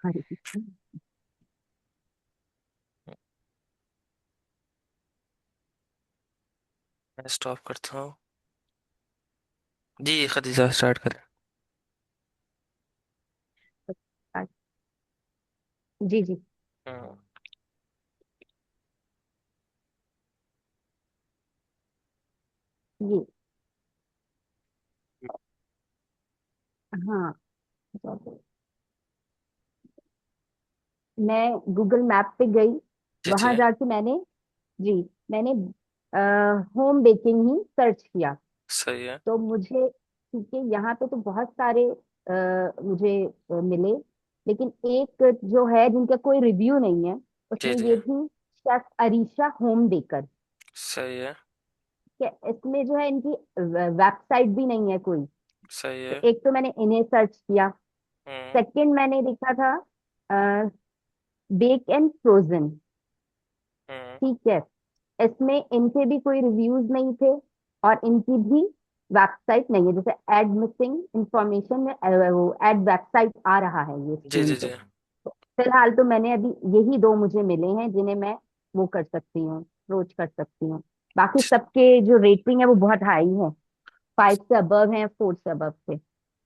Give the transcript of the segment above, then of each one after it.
हाँ मैं स्टॉप करता हूँ। जी खदीजा स्टार्ट करें। जी जी हम्म, जी। हाँ, मैं गूगल मैप पे गई। जी वहां जी। जाके जी मैंने होम बेकिंग ही सर्च किया। सही है। तो मुझे, ठीक है, यहाँ पे तो बहुत सारे मुझे मिले, लेकिन एक जो है जिनका कोई रिव्यू नहीं है, जी उसमें जी। ये थी शेफ अरीशा होम बेकर। सही है। कि इसमें जो है इनकी वेबसाइट भी नहीं है कोई। सही तो है। एक तो मैंने इन्हें सर्च किया। हम्म सेकंड मैंने देखा था बेक एंड फ्रोजन। हम्म। ठीक है, इसमें इनके भी कोई रिव्यूज नहीं थे, और इनकी भी वेबसाइट नहीं है। जैसे एड मिसिंग इंफॉर्मेशन में वो एड वेबसाइट आ रहा है ये जी स्क्रीन जी पे। जी। तो फिलहाल तो मैंने अभी यही दो मुझे मिले हैं जिन्हें मैं वो कर सकती हूँ, अप्रोच कर सकती हूँ। बाकी सबके जो रेटिंग है वो बहुत हाई है, 5 से अबव है, 4 से अबव से।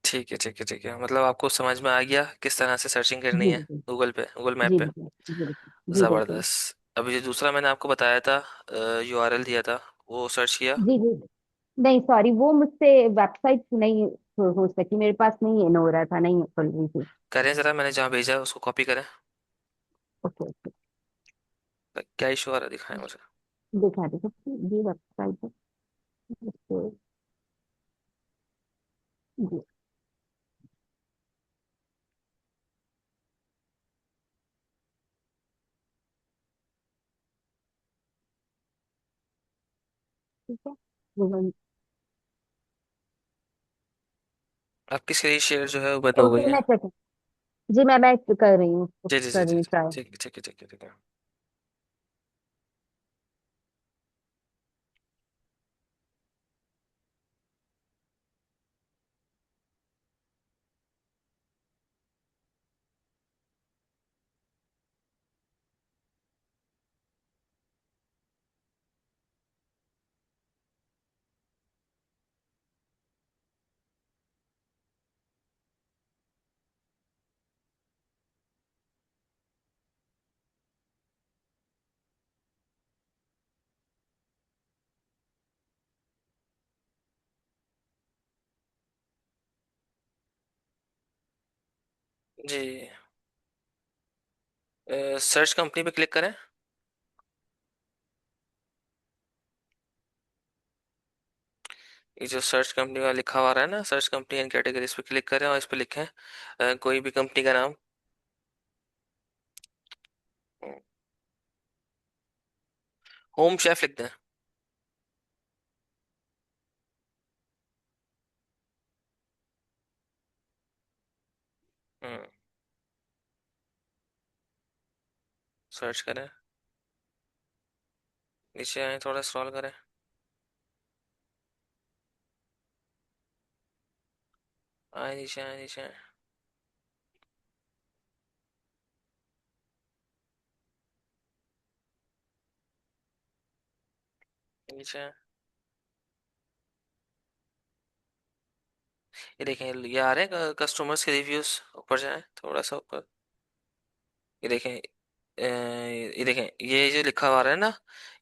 ठीक है ठीक है ठीक है, मतलब आपको समझ में आ गया किस तरह से सर्चिंग करनी जी है बिल्कुल। गूगल पे, गूगल मैप जी पे। बिल्कुल। जी बिल्कुल। जी बिल्कुल। ज़बरदस्त। अभी जो दूसरा मैंने आपको बताया था, यूआरएल दिया था, वो सर्च किया। जी जी। नहीं सॉरी, वो मुझसे वेबसाइट नहीं हो सकी, मेरे पास नहीं इन हो रहा था, नहीं खुल रही थी। करें ज़रा, मैंने जहाँ भेजा है उसको कॉपी करें। Okay okay. क्या इशू आ रहा है दिखाएं मुझे। दिखा दे सकती ये वेबसाइट है इसको। जी। ठीक है। गूगल। आपकी स्क्रीन शेयर जो है वो बंद हो गई ओके, है। मैं चेक, जी मैं कर रही हूँ, जी जी जी कर रही जी हूँ जी, ट्राई। ठीक ठीक है ठीक है ठीक है। जी, सर्च कंपनी पे क्लिक करें। ये जो सर्च कंपनी का लिखा हुआ रहा है ना, सर्च कंपनी एंड कैटेगरी, इस पे क्लिक करें और इस पे लिखें कोई भी कंपनी का नाम। होम शेफ लिख दें। हम्म, सर्च करें, नीचे आए, थोड़ा स्क्रॉल करें। आए नीचे, आए नीचे आए, नीचे आए। ये देखें, ये आ रहे हैं कस्टमर्स के रिव्यूज, ऊपर जाएं थोड़ा सा ऊपर। ये देखें, ये देखें, ये जो लिखा हुआ रहा है ना,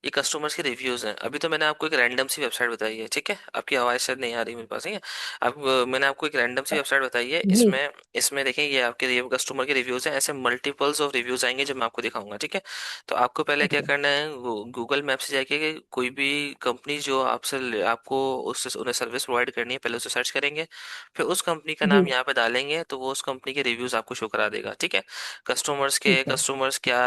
ये कस्टमर्स के रिव्यूज हैं। अभी तो मैंने आपको एक रैंडम सी वेबसाइट बताई है, ठीक है, आपकी आवाज़ शायद नहीं आ रही मेरे पास, नहीं है। आप मैंने आपको एक रैंडम सी वेबसाइट बताई है, जी। इसमें इसमें देखें, ये आपके कस्टमर के रिव्यूज हैं, ऐसे मल्टीपल्स ऑफ रिव्यूज आएंगे जब मैं आपको दिखाऊंगा, ठीक है। तो आपको पहले क्या ओके। करना है, गूगल मैप से जाके कि कोई भी कंपनी जो आपको उस उन्हें सर्विस प्रोवाइड करनी है, पहले उसे सर्च करेंगे। फिर उस कंपनी का नाम जी। यहाँ पे डालेंगे तो वो उस कंपनी के रिव्यूज आपको शो करा देगा, ठीक है। ठीक है। कस्टमर्स क्या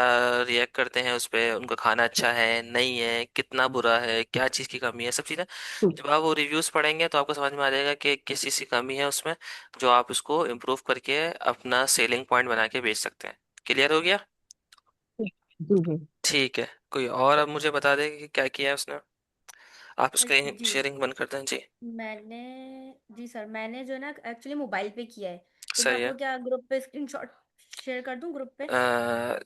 रिएक्ट करते हैं उस पे, उनका खाना अच्छा है नहीं है, कितना बुरा है, क्या चीज़ की कमी है, सब चीज़ें। ठीक। जब आप वो रिव्यूज़ पढ़ेंगे तो आपको समझ में आ जाएगा कि किस चीज़ की कमी है उसमें, जो आप उसको इम्प्रूव करके अपना सेलिंग पॉइंट बना के बेच सकते हैं। क्लियर हो गया। ठीक। जी जी। ठीक है, कोई और अब मुझे बता देगा कि क्या किया है उसने। आप स्क्रीन जी। शेयरिंग बंद कर दें जी। मैंने, जी सर, मैंने जो ना एक्चुअली मोबाइल पे किया है, तो मैं सही है। आपको क्या ग्रुप पे स्क्रीनशॉट शेयर कर दूं ग्रुप पे?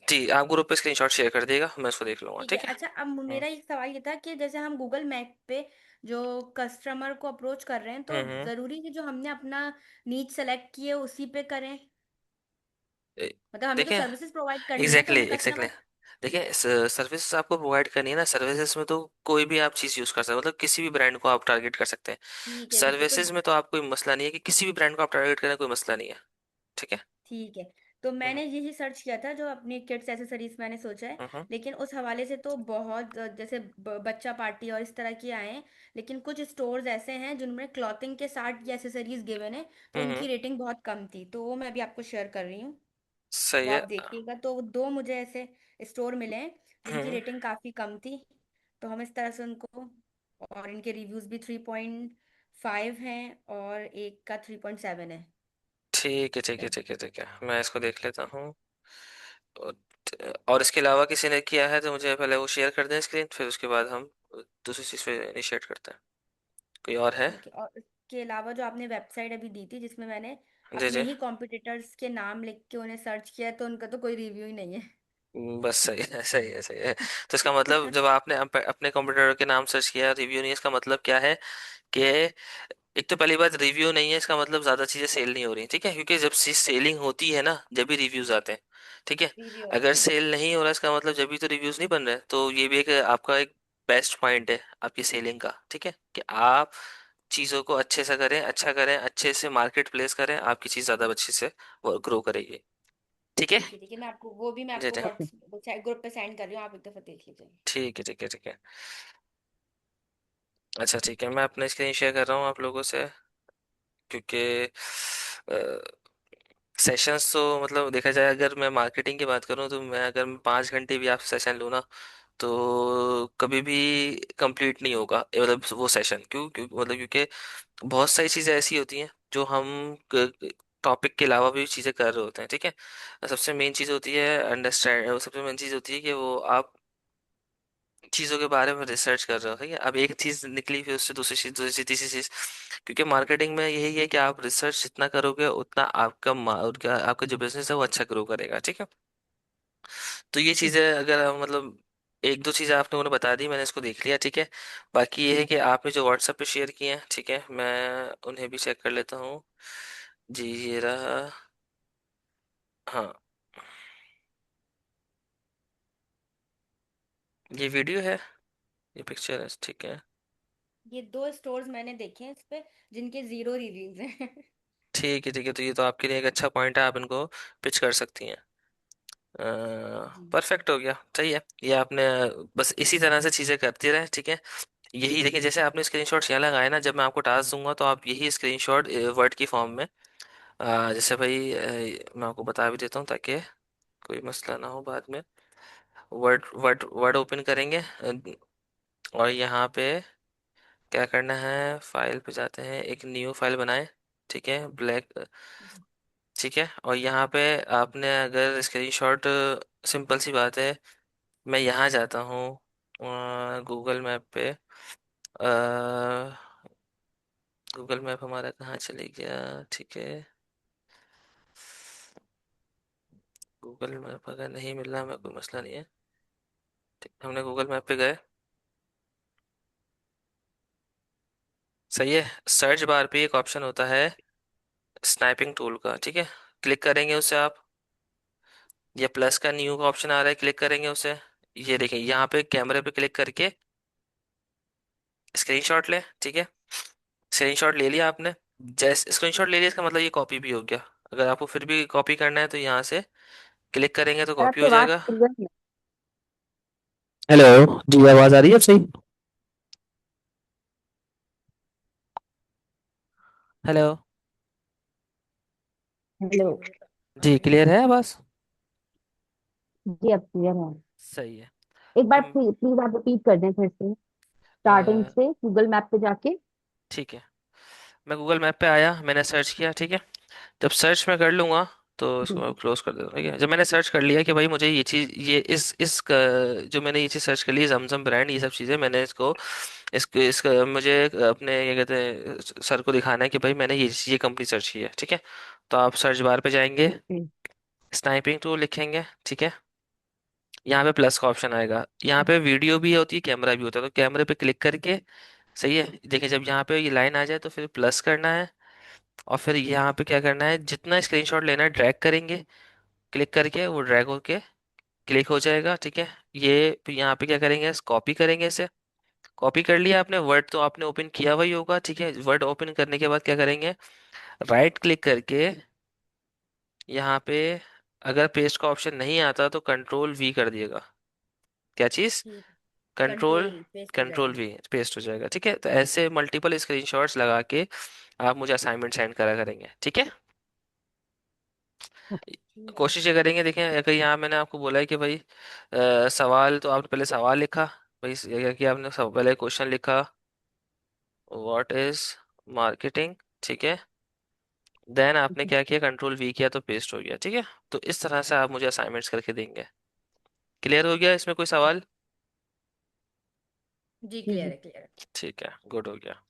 जी, आप ग्रुप पे स्क्रीनशॉट शेयर कर दिएगा, मैं उसको देख लूंगा, ठीक है। ठीक है। अच्छा, अब हम्म मेरा एक सवाल ये था कि जैसे हम गूगल मैप पे जो कस्टमर को अप्रोच कर रहे हैं, तो हम्म जरूरी है जो हमने अपना नीड सेलेक्ट की है उसी पे करें? ए- मतलब हमें तो देखिए, सर्विसेज प्रोवाइड करनी है, तो एग्जैक्टली हमें एग्जैक्टली। कस्टमर। देखिए, सर्विस आपको प्रोवाइड करनी है ना, सर्विसेज में तो कोई भी आप चीज़ यूज़ कर सकते हैं, मतलब किसी भी ब्रांड को आप टारगेट कर सकते हैं। ठीक है, ठीक है। तो सर्विसेज में तो आप कोई मसला नहीं है कि किसी भी ब्रांड को आप टारगेट करें, कोई मसला नहीं है, ठीक है। ठीक है, तो हम्म मैंने यही सर्च किया था जो अपनी किड्स एसेसरीज मैंने सोचा है। हम्म लेकिन उस हवाले से तो बहुत जैसे बच्चा पार्टी और इस तरह के आए हैं। लेकिन कुछ स्टोर्स ऐसे हैं जिनमें क्लॉथिंग के साथ ये एसेसरीज गिवन है, तो हम्म, उनकी रेटिंग बहुत कम थी, तो वो मैं भी आपको शेयर कर रही हूँ। सही वो है। आप देखिएगा, तो दो मुझे ऐसे स्टोर मिले हैं जिनकी हम्म रेटिंग काफ़ी कम थी। तो हम इस तरह से उनको, और इनके रिव्यूज़ भी 3.5 हैं और एक का 3.7 है। ठीक है ठीक ठीक है है। ठीक है ठीक है, मैं इसको देख लेता हूँ। और और इसके अलावा किसी ने किया है तो मुझे पहले वो शेयर कर दें स्क्रीन, फिर उसके बाद हम दूसरी चीज़ पे इनिशिएट करते हैं। कोई और है? ठीक है, और इसके अलावा जो आपने वेबसाइट अभी दी थी जिसमें मैंने जी अपने जी। ही कॉम्पिटिटर्स के नाम लिख के उन्हें सर्च किया, तो उनका तो कोई रिव्यू ही नहीं है। बस सही है सही है सही है। तो इसका मतलब जब आपने अपने कंप्यूटर के नाम सर्च किया, रिव्यू नहीं है, इसका मतलब क्या है कि एक तो पहली बात, रिव्यू नहीं है इसका मतलब ज्यादा चीजें सेल नहीं हो रही, ठीक है, क्योंकि जब चीज सेलिंग होती है ना, जब भी रिव्यूज आते हैं, ठीक है। रिव्यू अगर आते हैं। सेल नहीं हो रहा इसका मतलब जब भी तो रिव्यूज नहीं बन रहे, तो ये भी एक आपका एक बेस्ट पॉइंट है आपकी सेलिंग का, ठीक है, कि आप चीजों को अच्छे से करें, अच्छा करें, अच्छे से मार्केट प्लेस करें, आपकी चीज ज्यादा अच्छे से ग्रो करेगी, ठीक है। ठीक है, मैं आपको वो भी मैं जी आपको जी। ओके। व्हाट्सएप ग्रुप पे सेंड कर रही हूँ, आप एक दफ़ा देख लीजिए। ठीक है ठीक है ठीक है। अच्छा ठीक है, मैं अपना स्क्रीन शेयर कर रहा हूँ आप लोगों से, क्योंकि सेशंस तो मतलब देखा जाए, अगर मैं मार्केटिंग की बात करूँ तो मैं अगर मैं 5 घंटे भी आप सेशन लूँ ना, तो कभी भी कंप्लीट नहीं होगा, मतलब वो सेशन क्यों क्यों मतलब क्योंकि बहुत सारी चीज़ें ऐसी होती हैं जो हम टॉपिक के अलावा भी चीज़ें कर रहे होते हैं, ठीक है। सबसे मेन चीज़ होती है अंडरस्टैंड, सबसे मेन चीज़ होती है कि वो आप चीज़ों के बारे में रिसर्च कर रहे हो, ठीक है। अब एक चीज़ निकली, फिर उससे दूसरी चीज़, दूसरी चीज़, तीसरी चीज़, क्योंकि मार्केटिंग में यही है कि आप रिसर्च जितना करोगे उतना आपका जो बिजनेस है वो अच्छा ग्रो करेगा, ठीक है। तो ये जी। चीज़ें अगर मतलब एक दो चीज़ें आपने उन्हें बता दी, मैंने इसको देख लिया, ठीक है। बाकी ये है कि आपने जो व्हाट्सएप पे शेयर किए हैं, ठीक है, मैं उन्हें भी चेक कर लेता हूँ। जी, ये रहा। हाँ, ये वीडियो है, ये पिक्चर है, ठीक है। ये दो स्टोर्स मैंने देखे हैं इस पे जिनके जीरो रिव्यूज हैं। ठीक है ठीक है, तो ये तो आपके लिए एक अच्छा पॉइंट है, आप इनको पिच कर सकती हैं। जी। परफेक्ट हो गया, सही है। ये आपने बस इसी तरह से चीज़ें करती रहे, ठीक है। यही देखिए, जैसे आपने स्क्रीनशॉट यहाँ लगाया ना, जब मैं आपको टास्क दूंगा तो आप यही स्क्रीनशॉट वर्ड की फॉर्म में, जैसे भाई मैं आपको बता भी देता हूँ ताकि कोई मसला ना हो बाद में। वर्ड वर्ड वर्ड ओपन करेंगे, और यहाँ पे क्या करना है, फाइल पे जाते हैं, एक न्यू फाइल बनाए, ठीक है, ब्लैक, जी। ठीक है। और यहाँ पे आपने अगर स्क्रीनशॉट, सिंपल सी बात है, मैं यहाँ जाता हूँ गूगल मैप पे, गूगल मैप हमारा कहाँ चले गया, ठीक है। गूगल मैप अगर नहीं मिल रहा हमें, कोई मसला नहीं है, ठीक, हमने गूगल मैप पे गए, सही है। सर्च बार पे एक ऑप्शन होता है स्नाइपिंग टूल का, ठीक है, क्लिक करेंगे उसे आप, या प्लस का न्यू का ऑप्शन आ रहा है, क्लिक करेंगे उसे। ये देखिए, यहाँ पे कैमरे पे क्लिक करके स्क्रीनशॉट ले, ठीक है। स्क्रीनशॉट ले लिया आपने, जैसे स्क्रीनशॉट जी। ले लिया इसका मतलब ये कॉपी भी हो गया। अगर आपको फिर भी कॉपी करना है तो यहाँ से क्लिक करेंगे तो सर कॉपी आपकी हो आवाज जाएगा। क्लियर नहीं। हेलो, जी आवाज आ रही है अब सही? Hello, hello. जी क्लियर है आवाज? जी अब क्लियर है। सही है। एक बार तो प्लीज आप रिपीट कर दें फिर से, स्टार्टिंग अ, से गूगल मैप पे जाके। ठीक है, मैं गूगल मैप पे आया, मैंने सर्च किया, ठीक है। जब सर्च में कर लूंगा तो जी। इसको क्लोज कर देता हूँ, ठीक है। जब मैंने सर्च कर लिया कि भाई मुझे ये चीज़, ये जो मैंने ये चीज़ सर्च कर ली, जमजम ब्रांड, ये सब चीज़ें मैंने इसको इसका मुझे अपने क्या कहते हैं सर को दिखाना है कि भाई मैंने ये कंपनी सर्च की है, ठीक है। तो आप सर्च बार पे जाएंगे, ओके। स्नाइपिंग टूल लिखेंगे, ठीक है। यहाँ पे प्लस का ऑप्शन आएगा, यहाँ पे वीडियो भी होती है, कैमरा भी होता है, तो कैमरे पे क्लिक करके, सही है, देखिए जब यहाँ पे ये लाइन आ जाए तो फिर प्लस करना है, और फिर यहाँ पे क्या करना है, जितना स्क्रीनशॉट लेना है ड्रैग करेंगे, क्लिक करके वो ड्रैग होके क्लिक हो जाएगा, ठीक है। ये फिर यहाँ पे क्या करेंगे, कॉपी करेंगे इसे। कॉपी कर लिया आपने, वर्ड तो आपने ओपन किया हुआ ही होगा, ठीक है। वर्ड ओपन करने के बाद क्या करेंगे, राइट क्लिक करके यहाँ पे, अगर पेस्ट का ऑप्शन नहीं आता तो कंट्रोल वी कर दिएगा। क्या चीज़? ठीक है। कंट्रोल, कंट्रोल वी पेस्ट हो कंट्रोल जाएगा। वी पेस्ट हो जाएगा, ठीक है। तो ऐसे मल्टीपल स्क्रीनशॉट्स लगा के आप मुझे असाइनमेंट सेंड करा करेंगे, ठीक है। ठीक है। कोशिश ये करेंगे, देखें अगर यहाँ मैंने आपको बोला है कि भाई सवाल, तो आपने पहले सवाल लिखा, भाई ये क्या किया आपने, पहले क्वेश्चन लिखा, व्हाट इज मार्केटिंग, ठीक है। देन आपने क्या किया, कंट्रोल वी किया तो पेस्ट हो गया, ठीक है। तो इस तरह से आप मुझे असाइनमेंट्स करके देंगे। क्लियर हो गया, इसमें कोई सवाल? जी जी क्लियर जी। है, क्लियर है। ठीक है, गुड हो गया।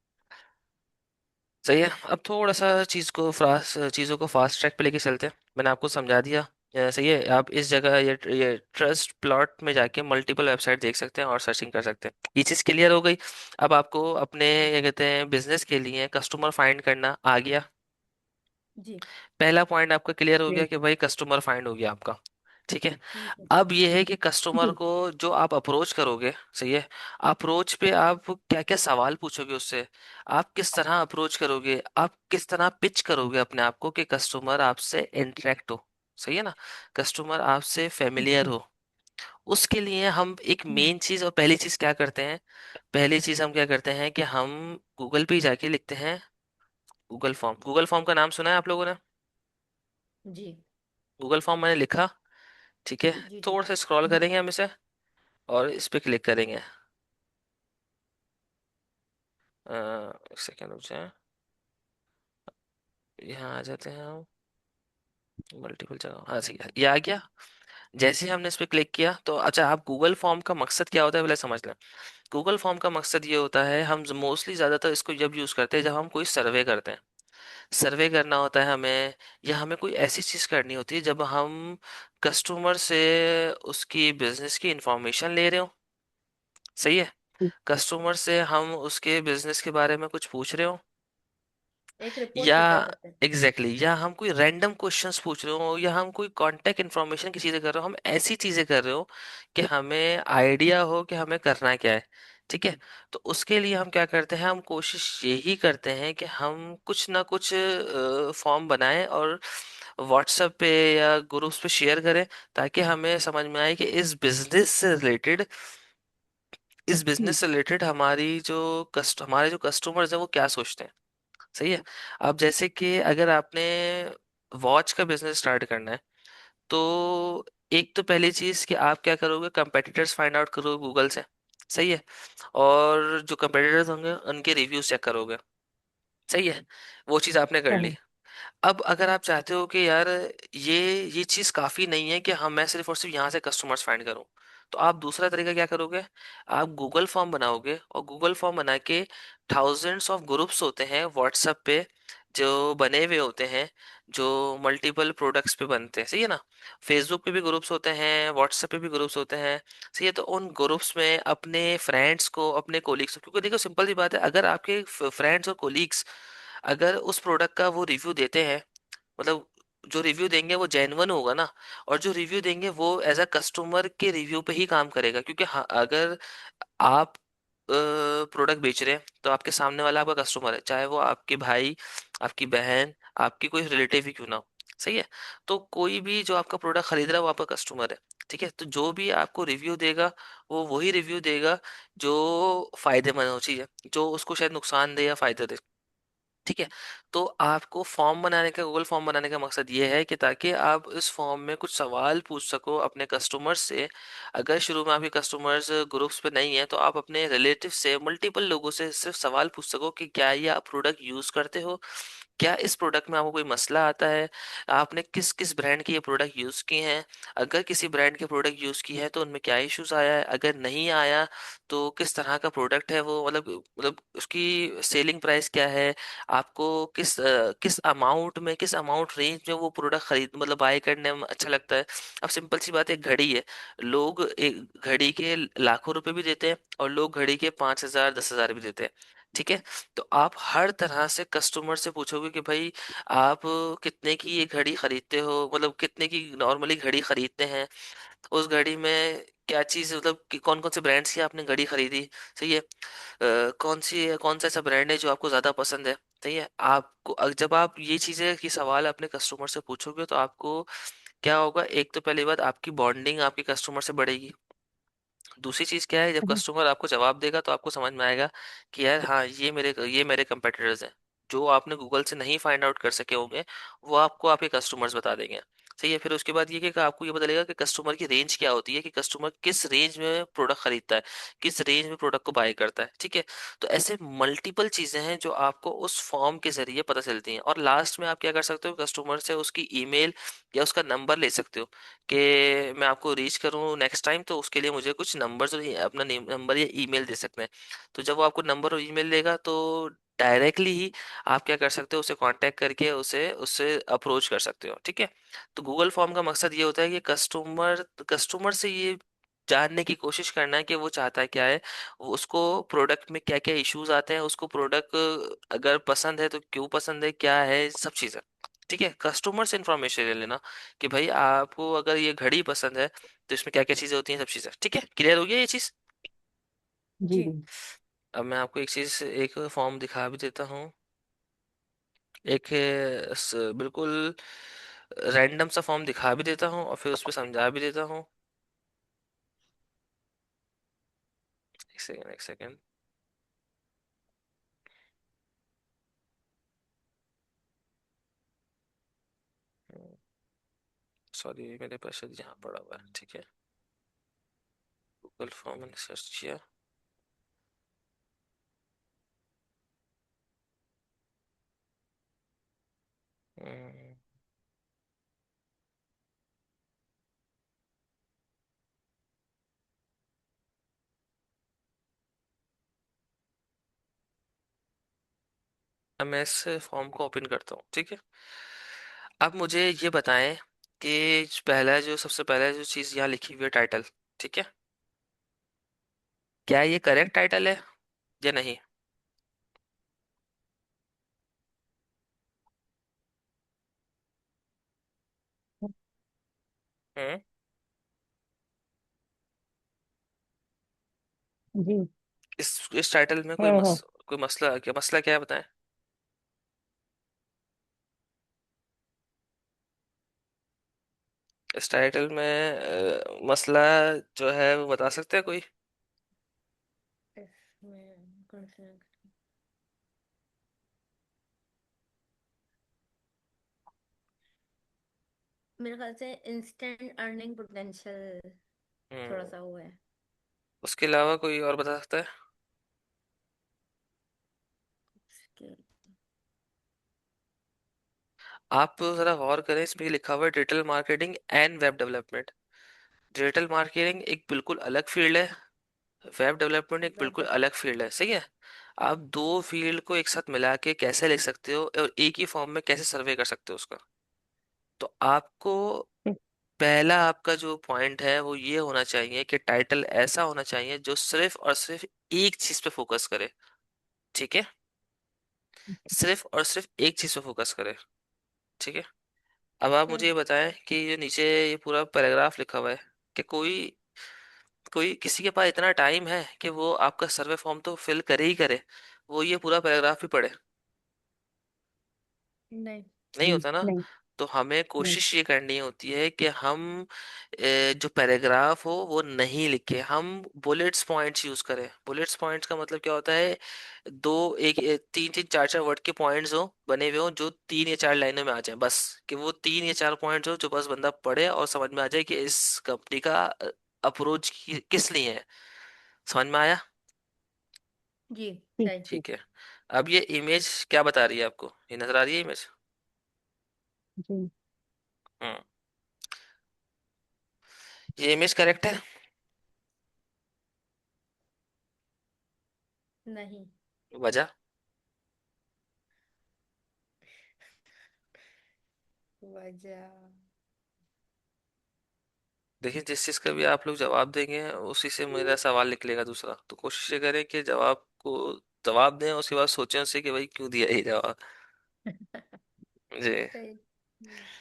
सही है, अब थोड़ा सा चीज़ों को फास्ट ट्रैक पे लेके चलते हैं। मैंने आपको समझा दिया, सही है। आप इस जगह ये ट्रस्ट प्लॉट में जाके मल्टीपल वेबसाइट देख सकते हैं और सर्चिंग कर सकते हैं, ये चीज़ क्लियर हो गई। अब आपको अपने, क्या कहते हैं, बिजनेस के लिए कस्टमर फाइंड करना आ गया। जी। पहला पॉइंट आपका क्लियर हो गया ग्रेट। कि भाई कस्टमर फाइंड हो गया आपका, ठीक है। ठीक है। अब ये है कि कस्टमर जी को जो आप अप्रोच करोगे, सही है, अप्रोच पे आप क्या क्या सवाल पूछोगे उससे, आप किस तरह अप्रोच करोगे, आप किस तरह पिच करोगे अपने आप को कि कस्टमर आपसे इंटरेक्ट हो, सही है ना, कस्टमर आपसे फेमिलियर जी। हो। उसके लिए हम एक मेन चीज, और पहली चीज क्या करते हैं, पहली चीज हम क्या करते हैं कि हम गूगल पे ही जाके लिखते हैं गूगल फॉर्म। गूगल फॉर्म का नाम सुना है आप लोगों ने? जी गूगल फॉर्म मैंने लिखा, ठीक है। जी। जी। थोड़ा सा स्क्रॉल करेंगे हम इसे, और इस पे क्लिक करेंगे। एक सेकेंड रुक जाए, यहाँ आ जाते हैं हम, मल्टीपल जगह, हाँ सही है, ये आ गया। जैसे ही हमने इस पे क्लिक किया तो, अच्छा, आप गूगल फॉर्म का मकसद क्या होता है पहले समझ लें। गूगल फॉर्म का मकसद ये होता है, हम मोस्टली ज़्यादातर इसको जब यूज़ करते हैं जब हम कोई सर्वे करते हैं, सर्वे करना होता है हमें, या हमें कोई ऐसी चीज़ करनी होती है जब हम कस्टमर से उसकी बिजनेस की इंफॉर्मेशन ले रहे हो, सही है, जी कस्टमर से हम उसके बिजनेस के बारे में कुछ पूछ रहे हो, एक रिपोर्ट या प्रिपेयर करते हैं। एग्जैक्टली exactly, या हम कोई रैंडम क्वेश्चंस पूछ रहे हो, या हम कोई कांटेक्ट इन्फॉर्मेशन की चीज़ें कर रहे हो, हम ऐसी चीज़ें कर रहे हो कि हमें आइडिया हो कि हमें करना क्या है, ठीक है। तो उसके लिए हम क्या करते हैं, हम कोशिश यही करते हैं कि हम कुछ ना कुछ फॉर्म बनाएं और व्हाट्सएप पे या ग्रुप्स पे शेयर करें, ताकि हमें समझ में आए कि इस बिजनेस से रिलेटेड हमारे जो कस्टमर्स हैं वो क्या सोचते हैं, सही है। अब जैसे कि अगर आपने वॉच का बिजनेस स्टार्ट करना है, तो एक तो पहली चीज कि आप क्या करोगे, कंपेटिटर्स फाइंड आउट करोगे गूगल से, सही है, और जो कंपेटिटर्स होंगे उनके रिव्यूज चेक करोगे, सही है, वो चीज आपने कर ली। करेक्ट। अब अगर आप चाहते हो कि यार ये ये चीज़ काफ़ी नहीं है कि हम मैं सिर्फ और सिर्फ यहाँ से कस्टमर्स फाइंड करूँ, तो आप दूसरा तरीका क्या करोगे, आप गूगल फॉर्म बनाओगे, और गूगल फॉर्म बना के थाउजेंड्स ऑफ ग्रुप्स होते हैं व्हाट्सएप पे जो बने हुए होते हैं, जो मल्टीपल प्रोडक्ट्स पे बनते हैं, सही है ना। फेसबुक पे भी ग्रुप्स होते हैं, व्हाट्सएप पे भी ग्रुप्स होते हैं, सही है। तो उन ग्रुप्स में अपने फ्रेंड्स को, अपने कोलीग्स को, क्योंकि देखो सिंपल सी बात है, अगर आपके फ्रेंड्स और कोलीग्स अगर उस प्रोडक्ट का वो रिव्यू देते हैं, मतलब जो रिव्यू देंगे वो जेन्युइन होगा ना, और जो रिव्यू देंगे वो एज अ कस्टमर के रिव्यू पे ही काम करेगा, क्योंकि हाँ, अगर आप प्रोडक्ट बेच रहे हैं तो आपके सामने वाला आपका कस्टमर है, चाहे वो आपके भाई, आपकी बहन, आपकी कोई रिलेटिव ही क्यों ना हो, सही है। तो कोई भी जो आपका प्रोडक्ट खरीद रहा है वो आपका कस्टमर है, ठीक है। तो जो भी आपको रिव्यू देगा वो वही रिव्यू देगा जो फायदेमंद हो, चीज़ है, जो उसको शायद नुकसान दे या फायदा दे, ठीक है। तो आपको फॉर्म बनाने का, गूगल फॉर्म बनाने का मकसद ये है कि ताकि आप इस फॉर्म में कुछ सवाल पूछ सको अपने कस्टमर्स से। अगर शुरू में आपके कस्टमर्स ग्रुप्स पे नहीं है तो आप अपने रिलेटिव से, मल्टीपल लोगों से सिर्फ सवाल पूछ सको कि क्या ये आप प्रोडक्ट यूज़ करते हो, क्या इस प्रोडक्ट में आपको कोई मसला आता है, आपने किस किस ब्रांड के ये प्रोडक्ट यूज़ किए हैं, अगर किसी ब्रांड के प्रोडक्ट यूज़ किए हैं तो उनमें क्या इश्यूज आया है, अगर नहीं आया तो किस तरह का प्रोडक्ट है वो, मतलब उसकी सेलिंग प्राइस क्या है, आपको किस अमाउंट में, किस अमाउंट रेंज में वो प्रोडक्ट खरीद मतलब बाय करने में अच्छा लगता है। अब सिंपल सी बात है, एक घड़ी है, लोग एक घड़ी के लाखों रुपए भी देते हैं और लोग घड़ी के 5,000 10,000 भी देते हैं। ठीक है। तो आप हर तरह से कस्टमर से पूछोगे कि भाई आप कितने की ये घड़ी खरीदते हो, मतलब कितने की नॉर्मली घड़ी खरीदते हैं, उस घड़ी में क्या चीज़, मतलब कि कौन कौन से ब्रांड्स की आपने घड़ी खरीदी। सही है। कौन सा ऐसा ब्रांड है जो आपको ज़्यादा पसंद है। सही है। आपको जब आप ये चीज़ें की सवाल अपने कस्टमर से पूछोगे तो आपको क्या होगा, एक तो पहली बात आपकी बॉन्डिंग आपके कस्टमर से बढ़ेगी। दूसरी चीज क्या है, जब जी कस्टमर आपको जवाब देगा तो आपको समझ में आएगा कि यार हाँ ये मेरे कंपेटिटर्स हैं, जो आपने गूगल से नहीं फाइंड आउट कर सके होंगे वो आपको आपके कस्टमर्स बता देंगे। सही है। फिर उसके बाद ये कि आपको ये पता लगेगा कि कस्टमर की रेंज क्या होती है, कि कस्टमर किस रेंज में प्रोडक्ट खरीदता है, किस रेंज में प्रोडक्ट को बाय करता है। ठीक है। तो ऐसे मल्टीपल चीजें हैं जो आपको उस फॉर्म के जरिए पता चलती हैं, और लास्ट में आप क्या कर सकते हो, कस्टमर से उसकी ईमेल या उसका नंबर ले सकते हो कि मैं आपको रीच करूँ नेक्स्ट टाइम, तो उसके लिए मुझे कुछ नंबर, जो अपना नंबर या ईमेल दे सकते हैं। तो जब वो आपको नंबर और ईमेल देगा तो डायरेक्टली ही आप क्या कर सकते हो, उसे कांटेक्ट करके उसे उससे अप्रोच कर सकते हो। ठीक है। तो गूगल फॉर्म का मकसद ये होता है कि कस्टमर कस्टमर से ये जानने की कोशिश करना है कि वो चाहता है क्या है, उसको प्रोडक्ट में क्या क्या इश्यूज आते हैं, उसको प्रोडक्ट अगर पसंद है तो क्यों पसंद है, क्या है सब चीज़ें। ठीक है। कस्टमर से इन्फॉर्मेशन ले लेना कि भाई आपको अगर ये घड़ी पसंद है तो इसमें क्या क्या चीज़ें होती हैं, सब चीज़ें। ठीक है। क्लियर हो गया ये चीज़। जी जी। अब मैं आपको एक फॉर्म दिखा भी देता हूँ। एक बिल्कुल रैंडम सा फॉर्म दिखा भी देता हूँ और फिर उस पर समझा भी देता हूँ। एक सेकेंड, एक सेकेंड। सॉरी, मेरे पास शायद यहाँ पड़ा हुआ है। ठीक है। गूगल फॉर्म मैंने सर्च किया। अब मैं इस फॉर्म को ओपन करता हूँ। ठीक है। अब मुझे ये बताएं कि सबसे पहला जो चीज़ यहाँ लिखी हुई है, टाइटल। ठीक है। क्या ये करेक्ट टाइटल है या नहीं। हम्म। जी इस टाइटल में है। कोई मसला क्या है, बताएं। इस टाइटल में मसला जो है वो बता सकते हैं कोई। इसमें कौन सा? मेरे ख्याल से इंस्टेंट अर्निंग पोटेंशियल थोड़ा हम्म। सा वो है। उसके अलावा कोई और बता सकता है। उसके आप जरा गौर करें, इसमें लिखा हुआ है digital marketing and web development. Digital marketing एक बिल्कुल अलग फील्ड है, वेब डेवलपमेंट एक वेब बिल्कुल डेवलप अलग फील्ड है। सही है। आप दो फील्ड को एक साथ मिला के कैसे लिख सकते हो और एक ही फॉर्म में कैसे सर्वे कर सकते हो उसका। तो आपको पहला आपका जो पॉइंट है वो ये होना चाहिए कि टाइटल ऐसा होना चाहिए जो सिर्फ और सिर्फ एक चीज पे फोकस करे। ठीक है। सिर्फ और सिर्फ एक चीज पे फोकस करे। ठीक है। अब आप मुझे हम्म। ये बताएं कि ये नीचे ये पूरा पैराग्राफ लिखा हुआ है कि कोई कोई किसी के पास इतना टाइम है कि वो आपका सर्वे फॉर्म तो फिल करे ही करे, वो ये पूरा पैराग्राफ भी पढ़े। नहीं। नहीं होता ना। नहीं तो हमें नहीं कोशिश ये करनी होती है कि हम जो पैराग्राफ हो वो नहीं लिखे, हम बुलेट्स पॉइंट्स यूज करें। बुलेट्स पॉइंट्स का मतलब क्या होता है, दो एक तीन तीन चार चार वर्ड के पॉइंट्स हो बने हुए हो जो 3 या 4 लाइनों में आ जाए, बस कि वो 3 या 4 पॉइंट्स हो जो बस बंदा पढ़े और समझ में आ जाए कि इस कंपनी का अप्रोच किस लिए है। समझ में आया। जी। ठीक सही। ठीक। ठीक है। अब ये इमेज क्या बता रही है आपको, ये नजर आ रही है इमेज? जी। हम्म। ये इमेज करेक्ट है? नहीं। वजह? वजह। देखिए, जिस चीज का भी आप लोग जवाब देंगे उसी से मेरा सवाल निकलेगा दूसरा, तो कोशिश ये करें कि जवाब को जवाब दें, उसके बाद सोचें उससे कि भाई क्यों दिया ये जवाब। जी। सही।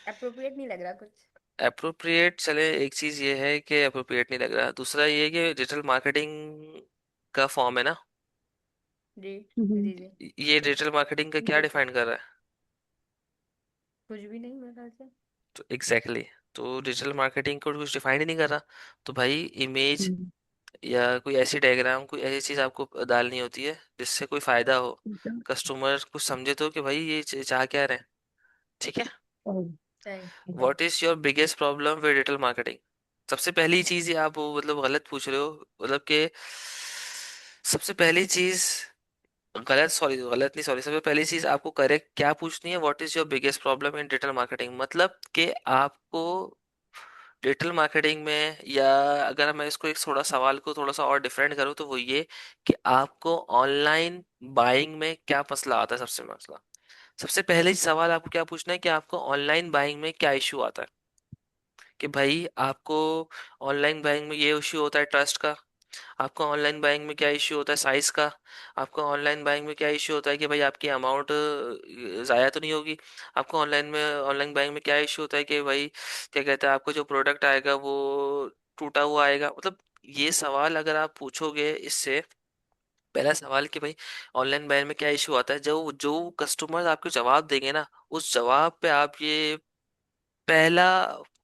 अप्रोप्रिएट नहीं लग रहा कुछ। अप्रोप्रिएट चले, एक चीज ये है कि अप्रोप्रिएट नहीं लग रहा, दूसरा ये है कि डिजिटल मार्केटिंग का फॉर्म है ना। जी। हम्म। जी जी। ये डिजिटल मार्केटिंग का क्या डिफाइन कर रहा है? कुछ भी नहीं मेरे ख्याल से। तो एग्जैक्टली exactly, तो डिजिटल मार्केटिंग को कुछ डिफाइन ही नहीं कर रहा। तो भाई इमेज हम्म। या कोई ऐसी डायग्राम, कोई ऐसी चीज आपको डालनी होती है जिससे कोई फायदा हो, एकदम कस्टमर कुछ समझे तो कि भाई ये चाह क्या रहे हैं। ठीक है। सही। सही। एकदम। What is your biggest problem with digital marketing? सबसे पहली चीज ये आप वो मतलब गलत पूछ रहे हो, मतलब कि सबसे पहली चीज गलत, सॉरी गलत नहीं, सॉरी, सबसे पहली चीज आपको करेक्ट क्या पूछनी है, what is your biggest problem in digital marketing, मतलब कि आपको डिजिटल मार्केटिंग में, या अगर मैं इसको एक थोड़ा सवाल को थोड़ा सा और डिफरेंट करूँ तो वो ये कि आपको ऑनलाइन बाइंग में क्या मसला आता है, सबसे मसला, सबसे पहले ही सवाल आपको क्या पूछना है कि आपको ऑनलाइन बाइंग में क्या इशू आता है। कि भाई आपको ऑनलाइन बाइंग में ये इशू होता है ट्रस्ट का, आपको ऑनलाइन बाइंग में क्या इश्यू होता है साइज का, आपको ऑनलाइन बाइंग में क्या इश्यू होता है कि भाई आपकी अमाउंट ज़ाया तो नहीं होगी, आपको ऑनलाइन बाइंग में क्या इश्यू होता है कि भाई क्या कहते हैं आपको जो प्रोडक्ट आएगा वो टूटा हुआ आएगा, मतलब ये सवाल अगर आप पूछोगे इससे, पहला सवाल कि भाई ऑनलाइन बाइंग में क्या इशू आता है, जो जो कस्टमर आपको जवाब देंगे ना, उस जवाब पे आप ये पहला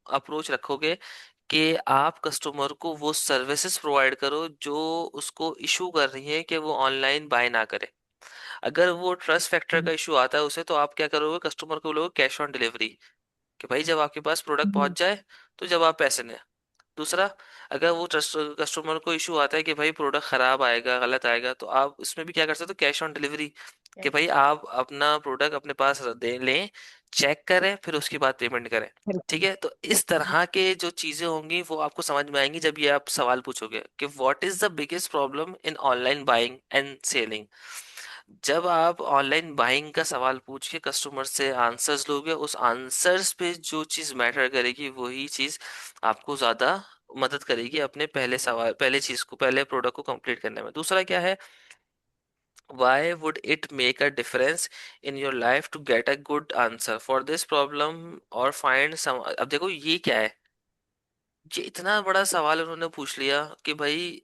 अप्रोच रखोगे कि आप कस्टमर को वो सर्विसेज प्रोवाइड करो जो उसको इशू कर रही है कि वो ऑनलाइन बाय ना करे। अगर वो ट्रस्ट फैक्टर का इशू आता है उसे, तो आप क्या करोगे, कस्टमर को बोलोगे कैश ऑन डिलीवरी, कि भाई जब आपके पास प्रोडक्ट हम्म। पहुंच जाए तो जब आप पैसे लें। दूसरा, अगर वो ट्रस्ट कस्टमर को इशू आता है कि भाई प्रोडक्ट खराब आएगा, गलत आएगा, तो आप इसमें भी क्या कर सकते हो, कैश ऑन डिलीवरी, कि कैश भाई ऑन आप अपना प्रोडक्ट अपने पास दे लें, चेक करें, फिर उसके बाद पेमेंट करें। ठीक बिल्कुल। है, तो इस तरह के जो चीजें होंगी वो आपको समझ में आएंगी जब ये आप सवाल पूछोगे कि what is the biggest problem in online buying and selling. जब आप ऑनलाइन बाइंग का सवाल पूछ के कस्टमर से आंसर्स लोगे, उस आंसर्स पे जो चीज मैटर करेगी वही चीज आपको ज्यादा मदद करेगी अपने पहले सवाल, पहले चीज को, पहले प्रोडक्ट को कंप्लीट करने में। दूसरा क्या है, why would it make a difference in your life to get a good answer for this problem or find some, अब देखो ये क्या है, ये इतना बड़ा सवाल उन्होंने पूछ लिया कि भाई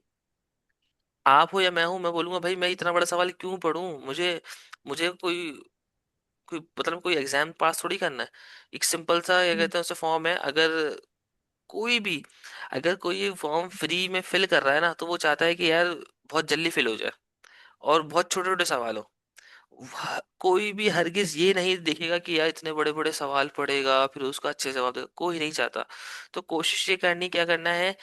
आप हो या मैं हूं, मैं बोलूंगा भाई मैं इतना बड़ा सवाल क्यों पढूं, मुझे मुझे कोई कोई मतलब कोई एग्जाम पास थोड़ी करना है। एक सिंपल सा ये हम्म। कहते हैं उसे फॉर्म है, अगर कोई भी, अगर कोई ये फॉर्म फ्री में फिल कर रहा है ना, तो वो चाहता है कि यार बहुत जल्दी फिल हो जाए और बहुत छोटे छोटे सवाल हो। कोई भी हरगिज ये नहीं देखेगा कि यार इतने बड़े बड़े सवाल पड़ेगा फिर उसका अच्छे जवाब देगा, कोई नहीं चाहता। तो कोशिश ये करनी, क्या करना है,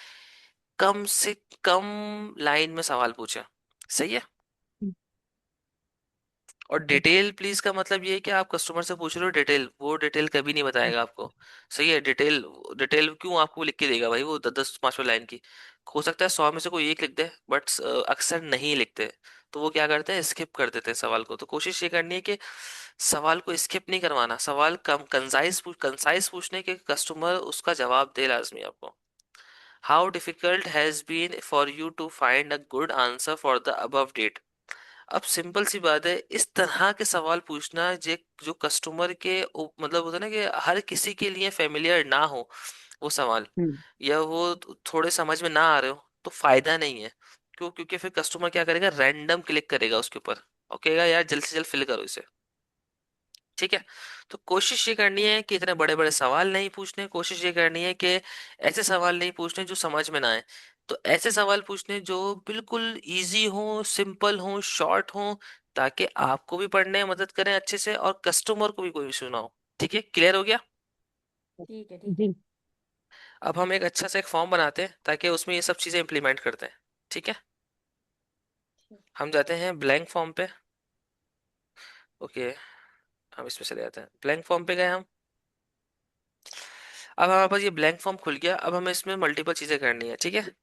कम से कम लाइन में सवाल पूछे। सही है। हम्म। और जी। डिटेल प्लीज का मतलब ये है कि आप कस्टमर से पूछ रहे हो डिटेल, वो डिटेल कभी नहीं बताएगा आपको। सही है। डिटेल, डिटेल क्यों आपको लिख के देगा भाई, वो 10-10 5 लाइन की, हो सकता है 100 में से कोई एक लिख दे, बट अक्सर नहीं लिखते। तो वो क्या करते हैं, स्किप कर देते हैं सवाल को। तो कोशिश ये करनी है कि सवाल को स्किप नहीं करवाना, सवाल कम कंसाइज पूछने के कस्टमर उसका जवाब दे लाजमी आपको। How difficult has been for you to find a good answer for the above date. अब सिंपल सी बात है, इस तरह के सवाल पूछना जे जो कस्टमर के मतलब होता है ना कि हर किसी के लिए फेमिलियर ना हो वो सवाल, हम्म। या वो थोड़े समझ में ना आ रहे हो, तो फायदा नहीं है। क्यों? क्योंकि फिर कस्टमर क्या करेगा, रैंडम क्लिक करेगा उसके ऊपर और कहेगा यार जल्द से जल्द फिल करो इसे। ठीक है। तो कोशिश ये करनी है कि इतने बड़े बड़े सवाल नहीं पूछने, कोशिश ये करनी है कि ऐसे सवाल नहीं पूछने जो समझ में ना आए। तो ऐसे सवाल पूछने जो बिल्कुल इजी हो, सिंपल हो, शॉर्ट हो, ताकि आपको भी पढ़ने में मदद करें अच्छे से और कस्टमर को भी कोई इशू ना हो। ठीक है, क्लियर हो गया? ठीक है ठीक है। जी। अब हम एक अच्छा सा एक फॉर्म बनाते हैं ताकि उसमें ये सब चीजें इंप्लीमेंट करते हैं। ठीक है। ठीक। हम जाते हैं ब्लैंक फॉर्म पे। ओके, हम इसमें चले जाते हैं, ब्लैंक फॉर्म पे गए हम। अब हमारे पास ये ब्लैंक फॉर्म खुल गया, अब हमें इसमें मल्टीपल चीजें करनी है, ठीक है।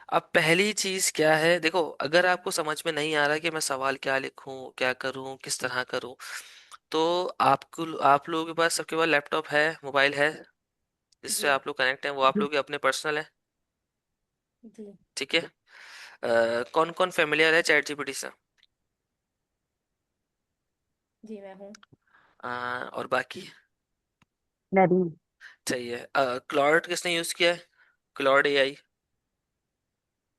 अब पहली चीज क्या है, देखो अगर आपको समझ में नहीं आ रहा कि मैं सवाल क्या लिखूं, क्या करूं, किस तरह करूं, तो आपको, आप लोगों के पास, सबके पास लैपटॉप है, मोबाइल है, जिससे जी। आप लोग कनेक्ट हैं, वो आप जी। लोग के अपने पर्सनल है, जी। ठीक है। कौन कौन फेमिलियर है चैट जीपीटी से? जी मैं हूँ। और बाकी? मैं भी। चाहिए। क्लॉड किसने यूज किया है? Claude AI.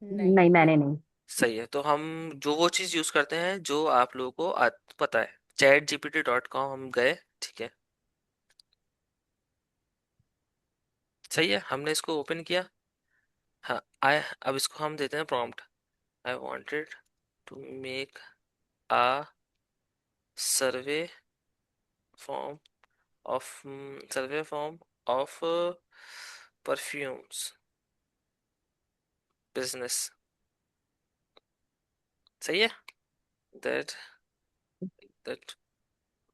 नहीं। नहीं, मैंने नहीं। सही है, तो हम जो वो चीज यूज करते हैं जो आप लोगों को पता है, chatgpt.com हम गए, ठीक है। सही है, हमने इसको ओपन किया। हाँ, आई, अब इसको हम देते हैं prompt, I wanted to make a survey form of, survey form of perfumes business. सही है। That that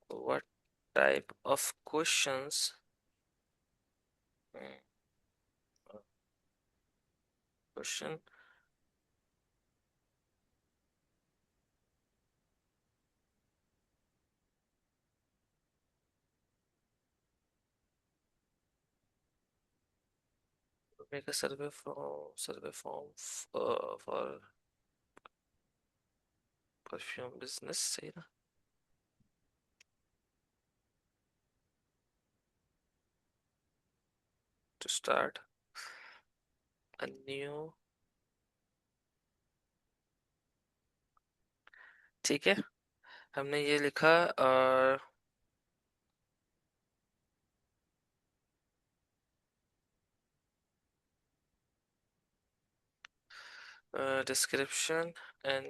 what type of questions, question make a survey form for perfume business, सही ना? टू स्टार्ट अ न्यू, ठीक है, हमने ये लिखा। और डिस्क्रिप्शन एंड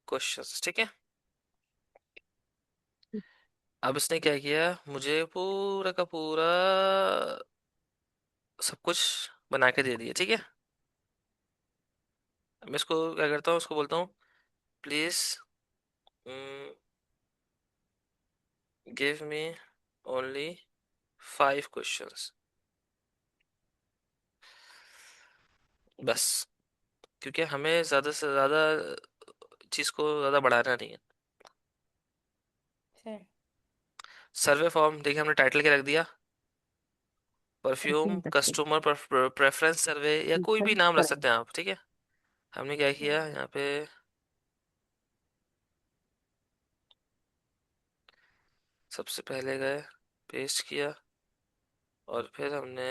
क्वेश्चंस, ठीक है। अब इसने क्या किया, मुझे पूरा का पूरा सब कुछ बना के दे दिया, ठीक है। मैं इसको क्या करता हूँ, उसको बोलता हूँ please give me only 5 questions, बस, क्योंकि हमें ज्यादा से ज्यादा चीज को ज्यादा बढ़ाना नहीं है। सर। सर्वे फॉर्म देखिए, हमने टाइटल क्या रख दिया, परफ्यूम परफ्यूम तक। कस्टमर प्रेफरेंस सर्वे, या कोई भी नाम रख पर सकते हैं आप, ठीक है। हमने क्या किया यहाँ पे, सबसे पहले गए, पेस्ट किया, और फिर हमने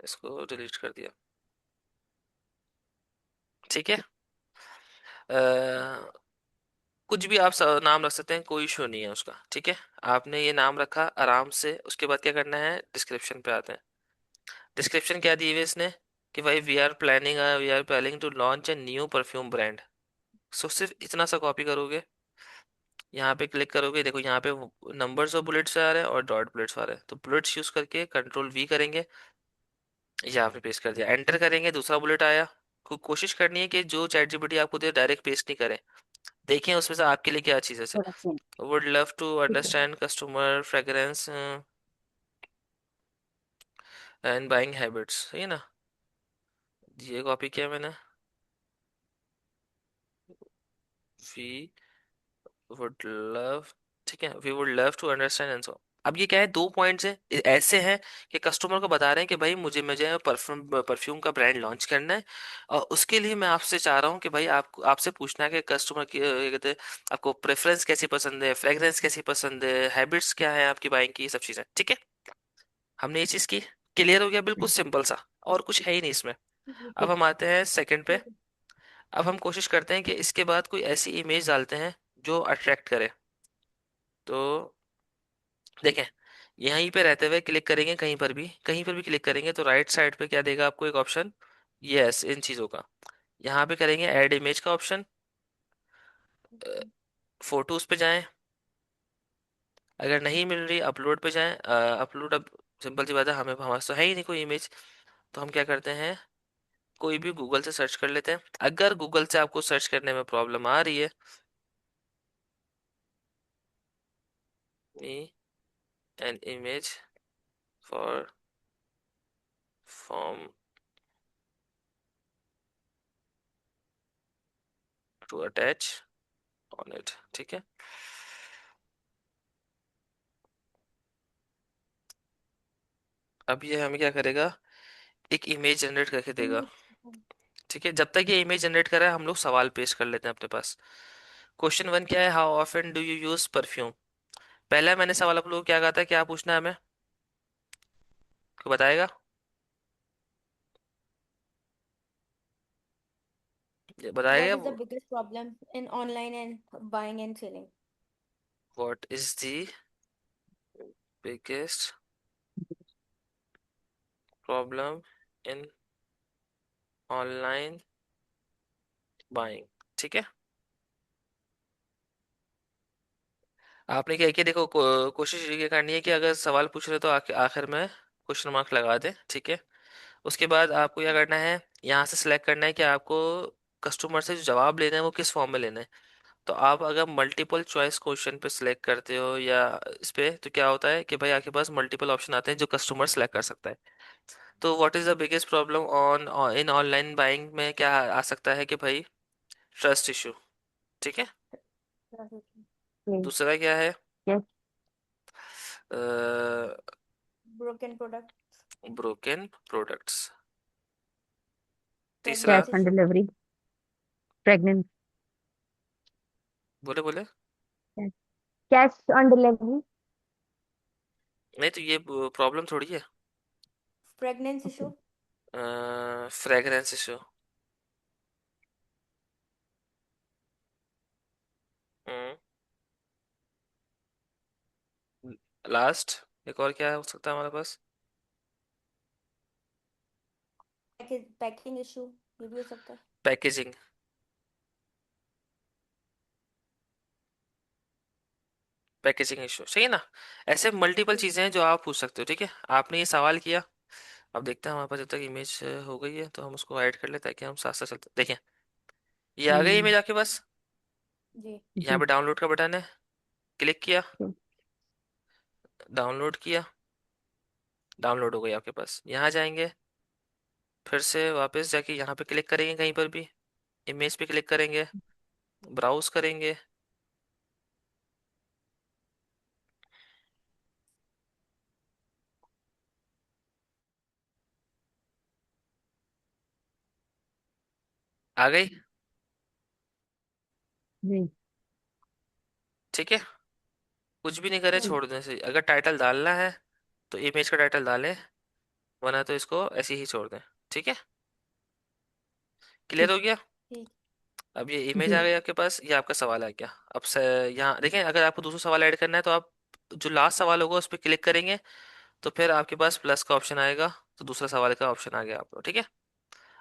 इसको डिलीट कर दिया, ठीक है। कुछ भी आप नाम रख सकते हैं, कोई इशू नहीं है उसका, ठीक है। आपने ये नाम रखा आराम से, उसके बाद क्या करना है, डिस्क्रिप्शन पे आते हैं। डिस्क्रिप्शन क्या दी हुई है इसने, कि भाई we are planning to launch a new perfume brand. So सिर्फ इतना सा कॉपी करोगे, यहाँ पे क्लिक करोगे, देखो यहाँ पे नंबर्स और बुलेट्स आ रहे हैं और डॉट बुलेट्स आ रहे हैं, तो बुलेट्स यूज करके कंट्रोल वी करेंगे, यहाँ पे पेस्ट कर दिया, एंटर करेंगे, दूसरा बुलेट आया। कोशिश करनी है कि जो चैट जीपीटी आपको दे डायरेक्ट पेस्ट नहीं करे, देखें उसमें से आपके लिए क्या चीज़ है। थोड़ा सेम। वुड लव टू ठीक है। Understand customer fragrance and buying habits, सही है ना? ये कॉपी किया मैंने, वी वुड लव, ठीक है, we would love to understand and so. अब ये क्या है, 2 पॉइंट्स हैं, ऐसे हैं कि कस्टमर को बता रहे हैं कि भाई मुझे मुझे परफ्यूम परफ्यूम का ब्रांड लॉन्च करना है, और उसके लिए मैं आपसे चाह रहा हूँ कि भाई आप आपसे पूछना है कि कस्टमर की ये कहते हैं, आपको प्रेफरेंस कैसी पसंद है, फ्रेग्रेंस कैसी पसंद है, हैबिट्स क्या है आपकी बाइंग की, ये सब चीज़ें, ठीक है। हमने ये चीज़ की, क्लियर हो गया, बिल्कुल सिंपल सा, और कुछ है ही नहीं इसमें। अब ठीक हम आते हैं सेकंड पे। है। अब हम कोशिश करते हैं कि इसके बाद कोई ऐसी इमेज डालते हैं जो अट्रैक्ट करे। तो देखें, यहीं पे रहते हुए क्लिक करेंगे, कहीं पर भी क्लिक करेंगे तो राइट साइड पे क्या देगा आपको, एक ऑप्शन, यस, इन चीज़ों का। यहाँ पे करेंगे ऐड इमेज का ऑप्शन, फोटोज पे जाएं, अगर नहीं मिल रही अपलोड पे जाएं, अपलोड, अब सिंपल सी बात है, हमें हमारे पास तो है ही नहीं कोई इमेज, तो हम क्या करते हैं, कोई भी गूगल से सर्च कर लेते हैं। अगर गूगल से आपको सर्च करने में प्रॉब्लम आ रही है, an image for form to attach on it, ठीक है। अब ये हमें क्या करेगा, एक इमेज जनरेट करके देगा। ठीक है, जब तक ये इमेज जनरेट कर रहा है हम लोग सवाल पेश कर लेते हैं अपने पास। क्वेश्चन वन क्या है, how often do you use perfume. पहला मैंने सवाल आप लोगों को क्या कहा था, क्या पूछना है हमें, को बताएगा, ये What बताएगा। is the biggest problem in online and buying and selling? What is the biggest problem in online buying, ठीक है। आपने क्या किया, देखो कोशिश ये करनी है कि अगर सवाल पूछ रहे हो तो आखिर में क्वेश्चन मार्क लगा दें, ठीक है। उसके बाद आपको क्या करना है, यहाँ से सिलेक्ट करना है कि आपको कस्टमर से जो जवाब लेना है वो किस फॉर्म में लेना है। तो आप अगर मल्टीपल चॉइस क्वेश्चन पे सिलेक्ट करते हो या इस पे, तो क्या होता है कि भाई आपके पास मल्टीपल ऑप्शन आते हैं जो कस्टमर सिलेक्ट कर सकता है। तो what is the biggest problem on in online buying में क्या आ सकता है कि भाई ट्रस्ट इशू, ठीक है। दूसरा क्या है, yes. Broken product, broken products. तीसरा, cash pregnancy on issue. Delivery, pregnant, बोले बोले, कैश ऑन डिलीवरी। नहीं तो ये प्रॉब्लम थोड़ी है। Pregnancy issue. Fragrance issue. Last, एक और क्या हो सकता है हमारे पास, Packing issue, ये भी हो सकता है. पैकेजिंग, पैकेजिंग इशू, सही है ना। ऐसे मल्टीपल जी. चीजें हैं जो आप पूछ सकते हो, ठीक है। आपने ये सवाल किया, अब देखते हैं हमारे पास जब तक इमेज हो गई है तो हम उसको ऐड कर लेते हैं कि हम साथ साथ चलते देखें। ये आ गई हम्म। इमेज आपके पास, जी. यहाँ जी। पे डाउनलोड का बटन है, क्लिक किया, जी। डाउनलोड किया, डाउनलोड हो गई आपके पास। यहाँ जाएंगे, फिर से वापस जाके यहाँ पे क्लिक करेंगे, कहीं पर भी इमेज पे क्लिक करेंगे, ब्राउज करेंगे, आ गई, जी। ठीक है। कुछ भी नहीं करे, हम्म. जी। छोड़ दें से। अगर टाइटल डालना है तो इमेज का टाइटल डालें, वरना तो इसको ऐसे ही छोड़ दें, ठीक है। क्लियर ठीक। हो गया। ठीक. अब ये इमेज जी। आ गई आपके पास, ये आपका सवाल आ गया। अब से यहाँ देखें, अगर आपको दूसरा सवाल ऐड करना है तो आप जो लास्ट सवाल होगा उस पर क्लिक करेंगे, तो फिर आपके पास प्लस का ऑप्शन आएगा, तो दूसरा सवाल का ऑप्शन आ गया आपको, ठीक है।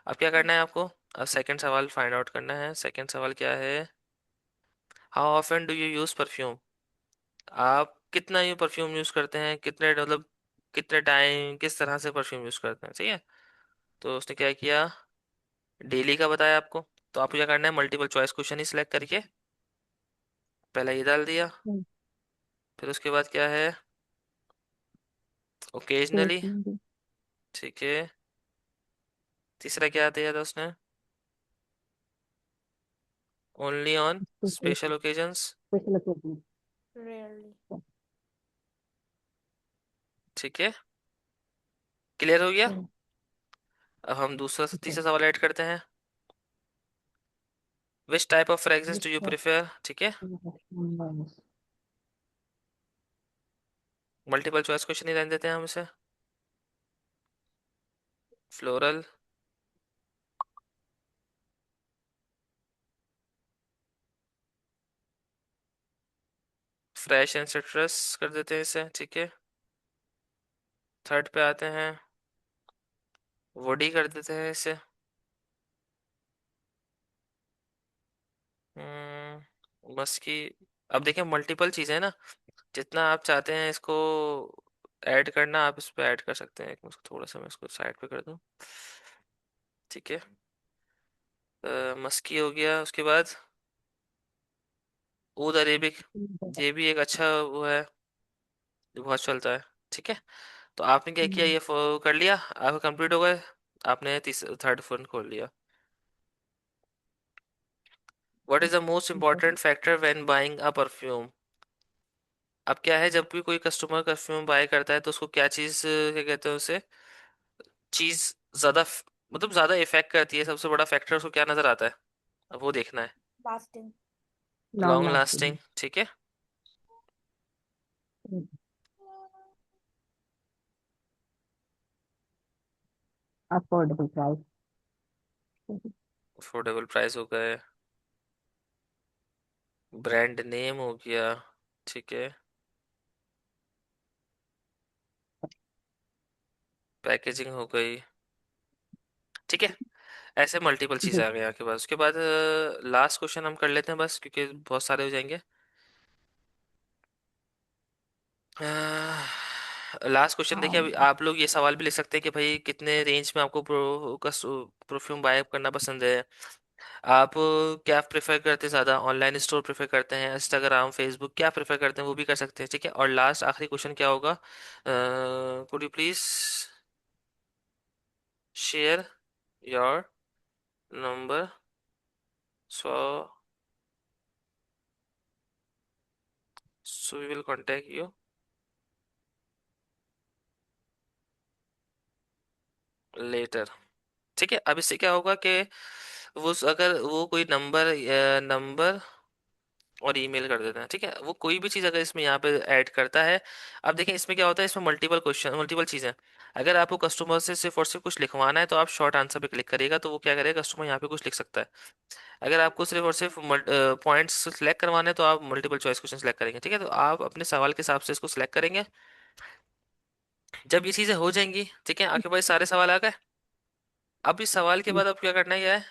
अब क्या करना है आपको, अब सेकंड सवाल फाइंड आउट करना है। सेकंड सवाल क्या है, how often do you use perfume. आप कितना ये परफ्यूम यूज करते हैं, कितने मतलब कितने टाइम, किस तरह से परफ्यूम यूज करते हैं, ठीक है। तो उसने क्या किया, डेली का बताया आपको। तो आपको क्या करना है, मल्टीपल चॉइस क्वेश्चन ही सिलेक्ट करके पहला ये डाल दिया, हम्म। फिर उसके बाद क्या है, ओकेजनली, स्टेशनरी। ठीक है। तीसरा क्या दिया था उसने, only on special occasions, special occasion. Rarely. ठीक है। क्लियर हो गया। अब हम दूसरा तीसरा सवाल ऐड करते हैं, which type of fragrance do you prefer, ठीक है। मल्टीपल चॉइस क्वेश्चन ही रहने देते हैं हम इसे, फ्लोरल, फ्रेश एंड सिट्रस कर देते हैं इसे, ठीक है। थर्ड पे आते हैं, वुडी कर देते हैं इसे। मस्की। अब देखें मल्टीपल चीजें हैं ना, जितना आप चाहते हैं इसको ऐड करना आप इस पे ऐड कर सकते हैं। एक मैं इसको थोड़ा सा मैं इसको साइड पे कर दूं, ठीक है। मस्की हो गया, उसके बाद ऊद अरेबिक, ये भी एक अच्छा वो है जो बहुत चलता है। ठीक है, तो आपने क्या किया, ये कर लिया, आपका कंप्लीट हो गए, आपने थर्ड फोन खोल लिया। What is the most important factor when buying a perfume. अब क्या है, जब भी कोई कस्टमर परफ्यूम बाय करता है तो उसको क्या चीज़, क्या कहते हैं उसे, चीज़ ज़्यादा मतलब ज़्यादा इफेक्ट करती है, सबसे बड़ा फैक्टर उसको क्या नज़र आता है, अब वो देखना है। Lasting. Long long lasting. Lasting, ठीक है। Affordable price. अफोर्डेबल प्राइस हो गए, ब्रांड नेम हो गया, ठीक है, पैकेजिंग हो गई, ठीक है। ऐसे मल्टीपल चीज़ें आ गई आपके पास। उसके बाद लास्ट क्वेश्चन हम कर लेते हैं बस, क्योंकि बहुत सारे हो जाएंगे। लास्ट क्वेश्चन देखिए, अभी आप लोग ये सवाल भी लिख सकते हैं कि भाई कितने रेंज में आपको परफ्यूम बाय करना पसंद है। आप क्या प्रेफर करते हैं, ज़्यादा ऑनलाइन स्टोर प्रेफर करते हैं, इंस्टाग्राम फेसबुक, क्या प्रेफर करते हैं वो भी कर सकते हैं, ठीक है। और लास्ट आखिरी क्वेश्चन क्या होगा, could you please share your number, so so we will contact you later. ठीक है, अब इससे क्या होगा कि वो अगर वो कोई नंबर और ईमेल कर देते हैं, ठीक है, वो कोई भी चीज़ अगर इसमें यहाँ पे ऐड करता है। अब देखें इसमें क्या होता है, इसमें मल्टीपल चीज़ें। अगर आपको कस्टमर से सिर्फ और सिर्फ कुछ लिखवाना है तो आप शॉर्ट आंसर पे क्लिक करिएगा, तो वो क्या करेगा, कस्टमर यहाँ पे कुछ लिख सकता है। अगर आपको सिर्फ और सिर्फ पॉइंट्स सेलेक्ट करवाने हैं तो आप मल्टीपल चॉइस क्वेश्चन सेलेक्ट करेंगे, ठीक है। तो आप अपने सवाल के हिसाब से इसको सिलेक्ट करेंगे। जब ये चीज़ें हो जाएंगी, ठीक है, आपके पास सारे सवाल आ गए। अब इस सवाल के बाद अब क्या करना है, क्या है,